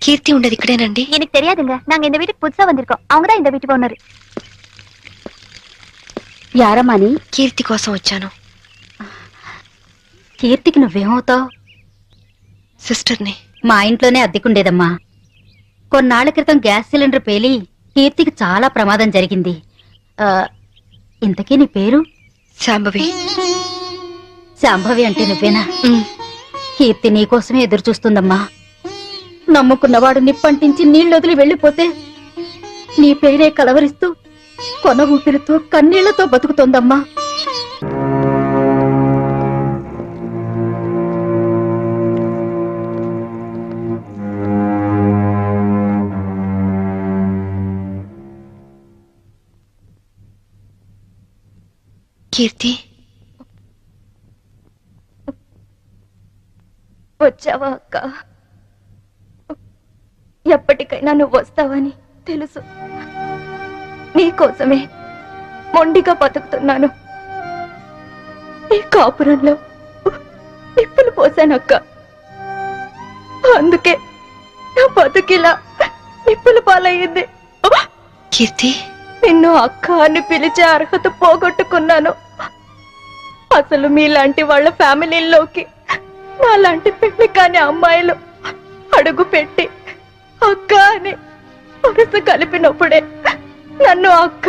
கீர்த்தி உண்டது இக்கடேனண்டி? எனக்கு தெரியாதுங்க. நாங்க இந்த வீட்டுக்கு புதுசா வந்திருக்கோம். அவங்க தான் இந்த வீட்டுக்கு ஓனர். యారమ్మా నీ? కీర్తి కోసం వచ్చాను. కీర్తికి నువ్వేమవుతావు? సిస్టర్ని. మా ఇంట్లోనే అద్దెకుండేదమ్మా. కొన్నాళ్ల క్రితం గ్యాస్ సిలిండర్ పేలి కీర్తికి చాలా ప్రమాదం జరిగింది. ఇంతకీ నీ పేరు? శాంభవి. శాంభవి అంటే నువ్వేనా? కీర్తి నీకోసమే ఎదురు చూస్తుందమ్మా. నమ్ముకున్నవాడు నిప్పంటించి నీళ్ళొదిలి వెళ్లిపోతే నీ పేరే కలవరిస్తూ కొన ఊపిరితో కన్నీళ్లతో బతుకుతోందమ్మా. కీర్తి వచ్చావా అక్క? ఎప్పటికైనా నువ్వు వస్తావని తెలుసు. నీకోసమే మొండిగా బతుకుతున్నాను. ఈ కాపురంలో నిప్పులు పోసానక్క. అందుకే నా బతుకిలా నిప్పుల పాలయ్యింది. కీర్తి, నిన్ను అక్క అని పిలిచే అర్హత పోగొట్టుకున్నాను. అసలు మీలాంటి వాళ్ళ ఫ్యామిలీల్లోకి నాలాంటి పెళ్లి కాని అమ్మాయిలు అడుగు పెట్టి అక్క అని వరుస కలిపినప్పుడే నన్ను అక్క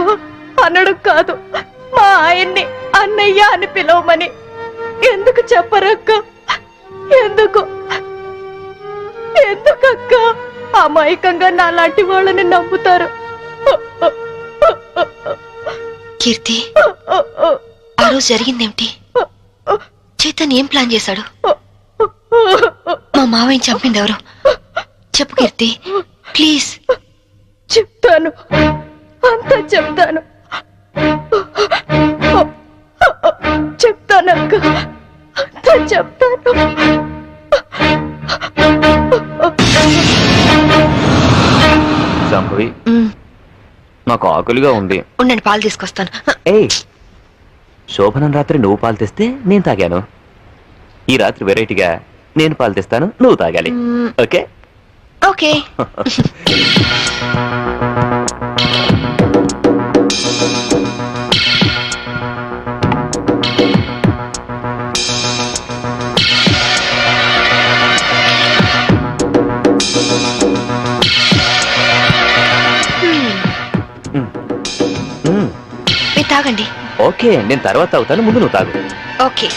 అనడు కాదు, మా ఆయన్ని అన్నయ్య అని పిలవమని ఎందుకు చెప్పరక్క? ఎందుకు ఎందుకక్క అమాయకంగా నాలాంటి వాళ్ళని నమ్ముతారు? కీర్తి, ఆ రోజు జరిగిందేమిటి? చైతన్ ఏం ప్లాన్ చేశాడు? మా మావయ్యని చంపింది ఎవరు? చెప్పు కీర్తి, ప్లీజ్. చెప్తాను, అంతా చెప్తాను. చెప్తానక్క, అంతా చెప్తాను. సంభవి, నాకు ఆకలిగా ఉంది. ఉండండి, పాలు తీసుకొస్తాను. ఏయ్, శోభనం రాత్రి నువ్వు పాలు తెస్తే నేను తాగాను. ఈ రాత్రి వెరైటీగా నేను పాలు తెస్తాను, నువ్వు తాగాలి. Okay okay. మీరు తాగండి. ఓకే, నేను తర్వాత తాగుతాను, ముందు నువ్వు తాగు. ఓకే.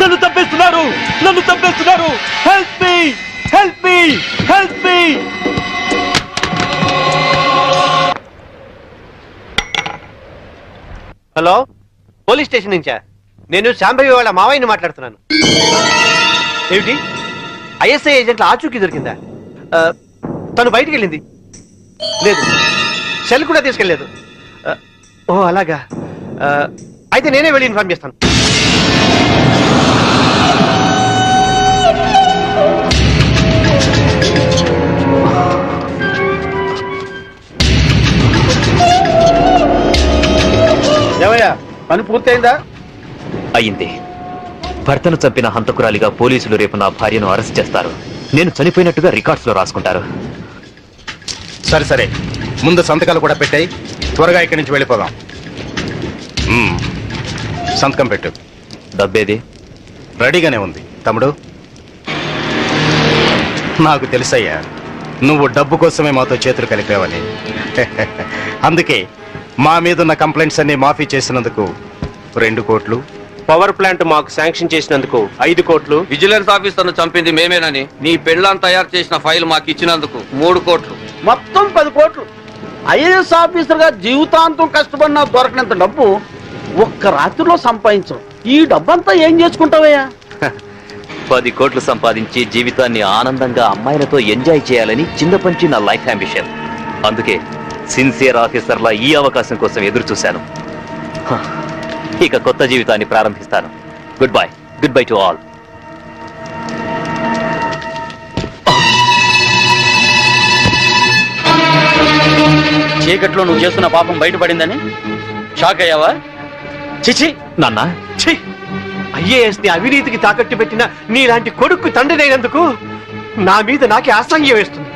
నన్ను తప్పేస్తున్నారు, నన్ను తప్పేస్తున్నారు. Help me, help me, help me. Hello, police station నుంచా? నేను శాంభవి వాళ్ళ మావయ్యని మాట్లాడుతున్నాను. ఏమిటి, ఐఎస్ఐ ఏజెంట్ల ఆచూకీ దొరికిందా? తను బయటికి వెళ్ళింది లేదు, సెల్ కూడా తీసుకెళ్ళలేదు. ఓ అలాగా, అయితే నేనే వెళ్ళి ఇన్ఫార్మ్ చేస్తాను. పని పూర్తయిందా? అయింది. భర్తను చంపిన హంతకురాలిగా పోలీసులు రేపు నా భార్యను అరెస్ట్ చేస్తారు. నేను చనిపోయినట్టుగా రికార్డ్స్ లో రాసుకుంటారు. సరే సరే, ముందు సంతకాలు కూడా పెట్టాయి. త్వరగా ఇక్కడి నుంచి వెళ్ళిపోదాం. సంతకం పెట్టు. డబ్బేది? రెడీగానే ఉంది తమ్ముడు. నాకు తెలుసయ్యా, నువ్వు డబ్బు కోసమే మాతో చేతులు కలిపావని. అందుకే మా మీదున్న కంప్లైంట్స్ అన్ని మాఫీ చేసినందుకు 2 కోట్లు, పవర్ ప్లాంట్ మాకు శాంక్షన్ చేసినందుకు 5 కోట్లు, విజిలెన్స్ ఆఫీసర్ను చంపింది మేమేనని నీ పెళ్ళాన్ని తయారు చేసిన ఫైల్ మాకు ఇచ్చినందుకు 3 కోట్లు. మొత్తం 10 కోట్లు. ఐఏఎస్ ఆఫీసర్ గా జీవితాంతం కష్టపడినా దొరకనంత డబ్బు ఒక్క రాత్రిలో సంపాదించం. ఈ డబ్బంతా ఏం చేసుకుంటావయ్యా? 10 కోట్లు సంపాదించి జీవితాన్ని ఆనందంగా అమ్మాయిలతో ఎంజాయ్ చేయాలని చిన్నపంచి నా లైఫ్ అంబిషన్. అందుకే సిన్సియర్ ఆఫీసర్లా ఈ అవకాశం కోసం ఎదురు చూశాను. ఇక కొత్త జీవితాన్ని ప్రారంభిస్తాను. Good bye to all. చీకట్లో నువ్వు చేస్తున్న పాపం బయటపడిందని షాక్ అయ్యావా? చిచి నాన్న, ఛీ! ఐఏఎస్ ని అవినీతికి తాకట్టు పెట్టిన నీలాంటి కొడుకు తండ్రినైనందుకు నా మీద నాకే అసహ్యం వేస్తుంది.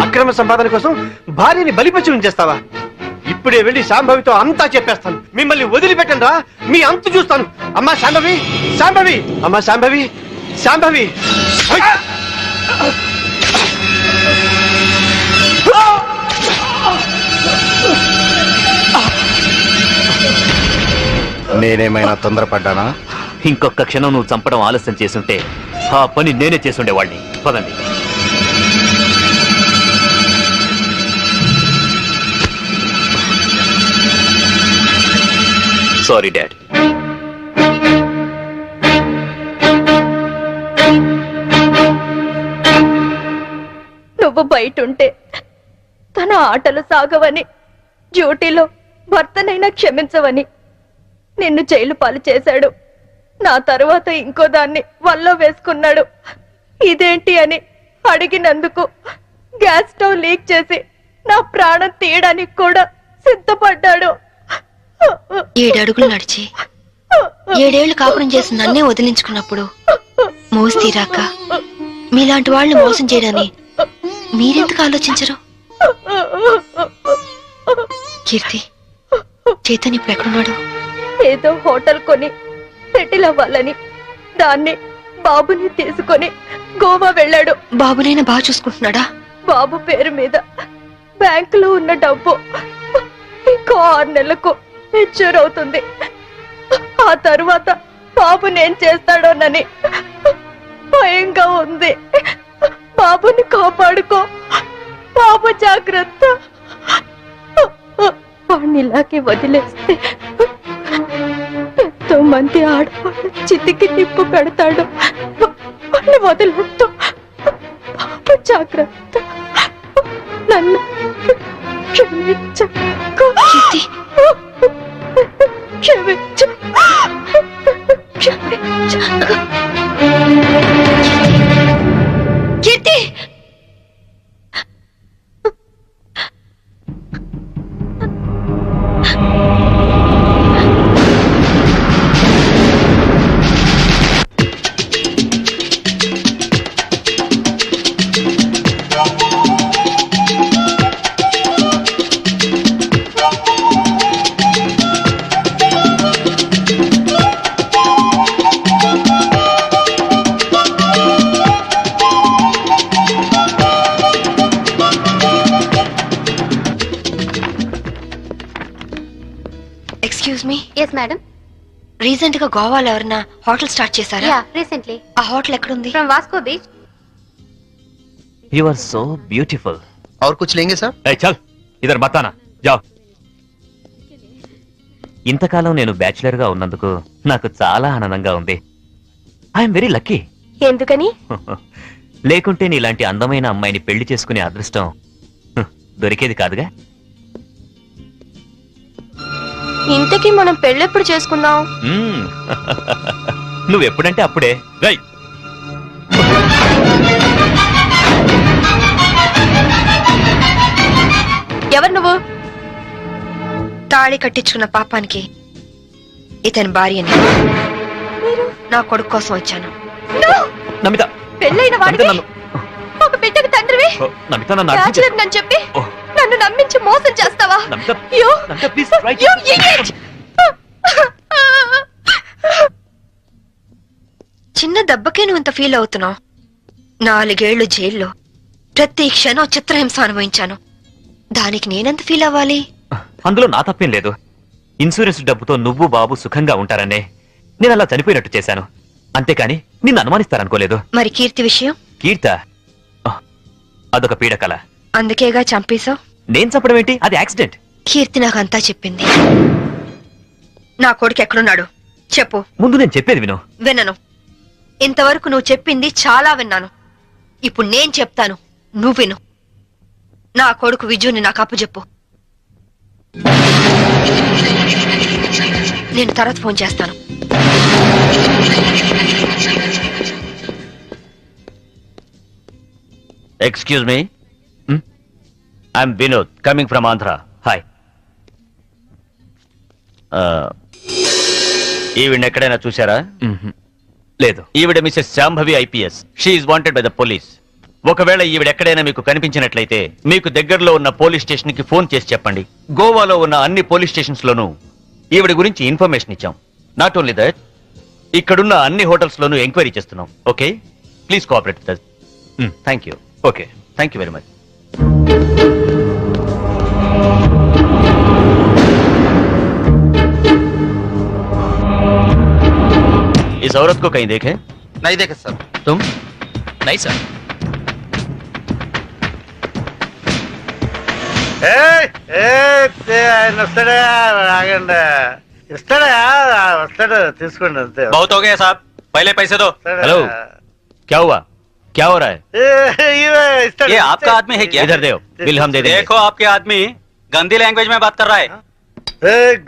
అక్రమ సంపాదన కోసం భార్యని బలిపశువుని చేస్తావా? ఇప్పుడే వెళ్ళి శాంభవితో అంతా చెప్పేస్తాను. మిమ్మల్ని వదిలిపెట్టను రా, మీ అంతు చూస్తాను. అమ్మా శాంభవి, శాంభవి, అమ్మా శాంభవి, శాంభవి. నేనేమైనా తొందరపడ్డానా? ఇంకొక క్షణం నువ్వు చంపడం ఆలస్యం చేసుంటే ఆ పని నేనే చేసుండేవాడిని. పదండి. Sorry dad. నువ్వు బయట ఉంటే తన ఆటలు సాగవని, డ్యూటీలో భర్తనైనా క్షమించవని నిన్ను జైలు పాలు చేశాడు. నా తరువాత ఇంకో దాన్ని వల్ల వేసుకున్నాడు. ఇదేంటి అని అడిగినందుకు గ్యాస్ స్టవ్ లీక్ చేసి నా ప్రాణం తీయడానికి కూడా సిద్ధపడ్డాడు. 7 అడుగులు నడిచి 7 ఏళ్లు కాపురం చేసి నన్నే వదిలించుకున్నప్పుడు మోసి తీరాక మీలాంటి వాళ్ళని మోసం చేయడాన్ని మీరెందుకు ఆలోచించరు? కీర్తి, చైతన్య ఇప్పుడు ఎక్కడున్నాడు? ఏదో హోటల్ కొని సెటిల్ అవ్వాలని దాన్ని బాబుని తీసుకొని గోవా వెళ్ళాడు. బాబునైనా బాగా చూసుకుంటున్నాడా? బాబు పేరు మీద బ్యాంకులో ఉన్న డబ్బు ఇంకో 6 నెలలకు మెచ్యూర్ అవుతుంది. ఆ తరువాత బాబుని ఏం చేస్తాడోనని భయంగా ఉంది. బాబుని కాపాడుకో, బాబు జాగ్రత్త. వాడిని ఇలాగే వదిలేస్తే ఎంతో మంది ఆడవాళ్ళు చితికి నిప్పు పెడతాడు. వాడిని వదిలేస్తూ బాబు జాగ్రత్త. నన్ను క్షమించు. క్షమించు. Keerthi, excuse me. Yes madam. Recent గా గోవాలో ఎవరన్నా హోటల్ స్టార్ట్ చేశారా? Yeah, recently. ఆ హోటల్ ఎక్కడుంది? From Vasco beach. You are so beautiful. और कुछ लेंगे सर? చల్ ఇదర్ బతానా జావ్. ఇంతకాలం నేను బ్యాచిలర్ గా ఉన్నందుకు నాకు చాలా ఆనందంగా ఉంది. I'm very lucky. ఎందుకని? లేకుంటే నీలాంటి అందమైన అమ్మాయిని పెళ్లి చేసుకునే అదృష్టం దొరికేది కాదుగా. ఇంతకీ మనం పెళ్ళెప్పుడు చేసుకుందాం? నువ్వెప్పుడంటే అప్పుడే. రై, ఎవరు నువ్వు? తాళి కట్టించుకున్న పాపానికి ఇతని భార్యని నా కొడుకు కోసం వచ్చాను. నమిత పెళ్ళైన వాడివి, నన్ను ఒక బిడ్డకు తండ్రివి, నమిత నన్ను అర్థం బ్యాచులర్ నన్ను చెప్పి ఓ. నన్ను నమ్మించి మోసం చేస్తావా? Namitha You- Namitha please you idiot! చిన్న దెబ్బకే నువ్వు ఇంత ఫీల్ అవుతున్నావు. 4 ఏళ్లు జైల్లో ప్రతి క్షణం చిత్రహింస అనుభవించాను. దానికి నేనెంత ఫీల్ అవ్వాలి? అందులో నా తప్పేం లేదు. ఇన్సూరెన్స్ డబ్బుతో నువ్వు బాబు సుఖంగా ఉంటారనే నేను అలా చనిపోయినట్టు చేశాను. అంతేకాని నిన్ను అనుమానిస్తారనుకోలేదు. మరి కీర్తి విషయం? కీర్త అదొక పీడకల. అందుకేగా చంపేశావు. నేను చంపడం ఏంటి? అది యాక్సిడెంట్. కీర్తి నాకంతా చెప్పింది. నా కొడుకు ఎక్కడున్నాడు చెప్పు. ముందు నేను చెప్పేది విను. వినను. ఇంతవరకు నువ్వు చెప్పింది చాలా విన్నాను. ఇప్పుడు నేను చెప్తాను, నువ్వు విను. నా కొడుకు విజుని నాకు అప్పచెప్పు. నేను తర్వాత ఫోన్ చేస్తాను. Excuse me, I'm Vinod coming from Andhra. Hi. ఈవిడ ఎక్కడైనా చూసారా? లేదు. ఈవిడ Mrs Shambhavi IPS. She wanted by the police. ఒకవేళ ఈవిడ ఎక్కడైనా మీకు కనిపించినట్లయితే మీకు దగ్గరలో ఉన్న పోలీస్ స్టేషన్ కి ఫోన్ చేసి చెప్పండి. గోవాలో ఉన్న అన్ని పోలీస్ స్టేషన్స్ లోనూ ఈవిడ గురించి ఇన్ఫర్మేషన్ ఇచ్చాం. నాట్ ఓన్లీ దట్, ఇక్కడున్న అన్ని హోటల్స్ లోనూ ఎంక్వైరీ చేస్తున్నాం. Okay, please cooperate with us. Thank you. Okay, thank you very much. इस औरत को कहीं देखे? नहीं देखे सर. तुम? నై సార్. ఆయన వస్తాడా? ఆగండి. ఇస్తాడా? వస్తాడు, తీసుకోండి అంతే. बहुत हो गया साहब, पहले पैसे दो. हेलो, क्या हुआ? क्या हो रहा है? ఇస్తాడు. ये आपका आदमी है क्या? इधर दो, बिल हम दे देंगे. देखो आपके आदमी गंदी लैंग्वेज में बात कर रहा है.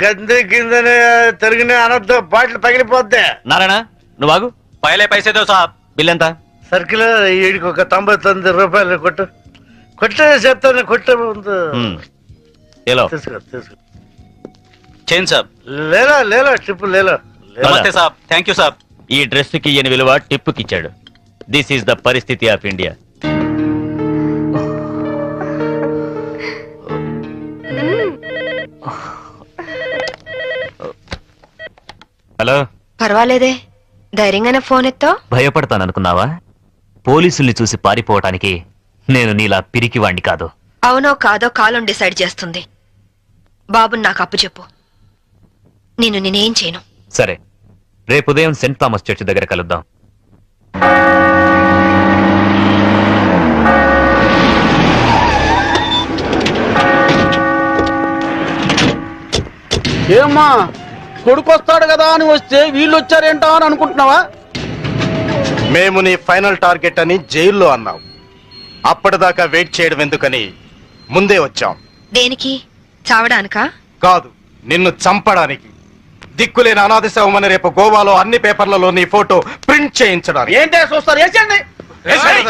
గంది కిందని తిరిగిన అనొద్దు, బాటిల్ పగిలిపోద్ది. నారాయణ, నువ్వు ఆగు. पहले पैसे दो साहब. బిల్ ఎంత? సర్కిల్ వీడికి ఒక 99 రూపాయలు కొట్టు. కొట్టు చెప్తాను, కొట్టే ముందు ఏలో తీసుకో తీసుకో. चेन साहब. లేలో లేలో ట్రిప్ లేలో. नमस्ते साहब, थैंक यू साहब. ఈ డ్రెస్ కి ఈయన విలువ టిప్పుకి ఇచ్చాడు. దిస్ ఈస్ ద పరిస్థితి ఆఫ్ ఇండియా. హలో. పర్వాలేదే, ధైర్యంగానే ఫోన్ ఎత్తో. భయపడతాననుకున్నావా? పోలీసుల్ని చూసి పారిపోవటానికి నేను నీలా పిరికివాణ్ణి కాదు. అవునో కాదో కాలం డిసైడ్ చేస్తుంది. బాబుని నాకు అప్పచెప్పు. నేనేం చేయను. సరే, రేపు ఉదయం సెంట్ థామస్ చర్చ్ దగ్గర కలుద్దాం. ఏమ్మా, కొడుకు వస్తాడు కదా అని వస్తే వీళ్ళు వచ్చారేంటా అని అనుకుంటున్నావా? మేము నీ ఫైనల్ టార్గెట్ అని జైల్లో అన్నావు. అప్పటిదాకా వెయిట్ చేయడం ఎందుకని ముందే వచ్చాం. దేనికి? చావడానికా? కాదు, నిన్ను చంపడానికి. దిక్కులేని అనాథ శవమని రేపు గోవాలో అన్ని పేపర్లలో నీ ఫోటో ప్రింట్ చేయించడానికి. ఏంటే చూస్తారు, వేసేయండి. వేసేయ్.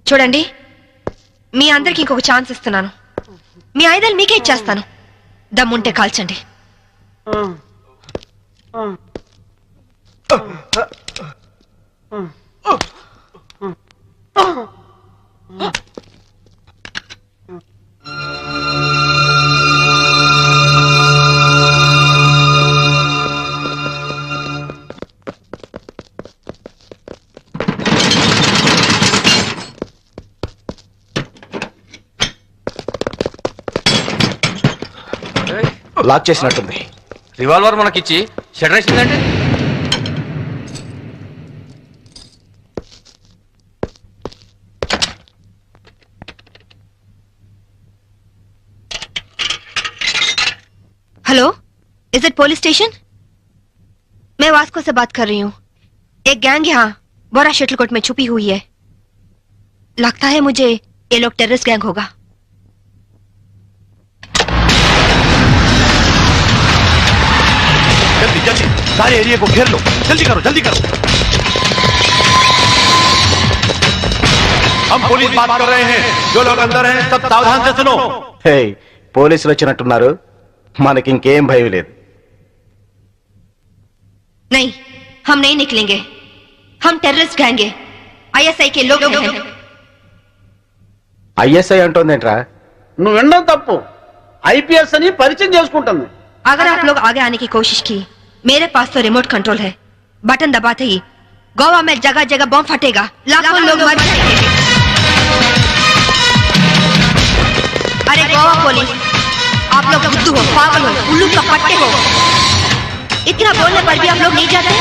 చూడండి, మీ అందరికి ఇంకొక ఛాన్స్ ఇస్తున్నాను. మీ ఆయుధాలు మీకే ఇచ్చేస్తాను. దమ్ముంటే కాల్చండి. లాక్ చేసినట్టుంది. రివాల్వర్ మనకిచ్చి షటర్ వేసిందంటే hello, is it police station? मैं वास्को से बात कर रही हूँ. एक गैंग यहाँ बोरा शटलकोट में छुपी हुई है. लगता है मुझे ये लोग टेररिस्ट गैंग होगा. जल्दी जल्दी सारे एरिया को घेर लो. जल्दी करो, जल्दी करो. हम पुलिस बात कर रहे हैं. जो लोग अंदर हैं सब सावधान से सुनो. हे, పోలీసులు వచ్చినట్టున్నారు. మనకి ఇంకేం భయం లేదు. नहीं, हम नहीं निकलेंगे. हम टेररिस्ट गैंग हैं. ISI के लोग हैं. ఐఎస్ఐ అంటోందేంట్రా? నువ్వు వినడం తప్పు. ఐపీఎస్ అని పరిచయం చేసుకుంటుంది. अगर आप लोग आगे आने की कोशिश की, मेरे पास तो रिमोट कंट्रोल है. बटन दबाते ही गोवा में जगह जगह बम फटेगा. लाखों लोग मर जाएंगे. अरे गोवा पुलिस, आप लोग बुद्धू हो, पागल हो, उल्लू का पट्टे हो. इतना बोलने पर भी आप लोग नहीं जाते.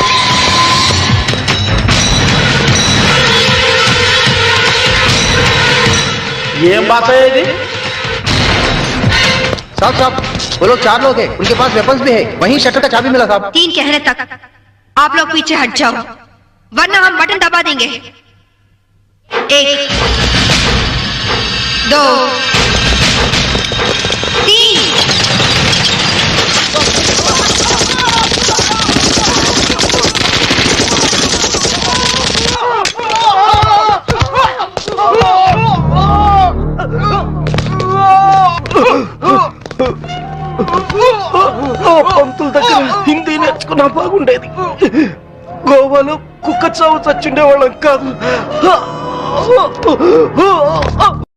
ఏం బాత ఇది? साहब साहब, वो लोग 4 लोग हैं, उनके पास वेपन्स भी है. वहीं शटर का चाबी मिला साहब. 3 कहने तक आप लोग पीछे हट जाओ, वरना हम बटन दबा देंगे. 1 2 3. పంతుల దగ్గర హిందీ నేర్చుకున్నా బాగుండేది. గోవాలో కుక్క చావు చచ్చుండే వాళ్ళం కాదు.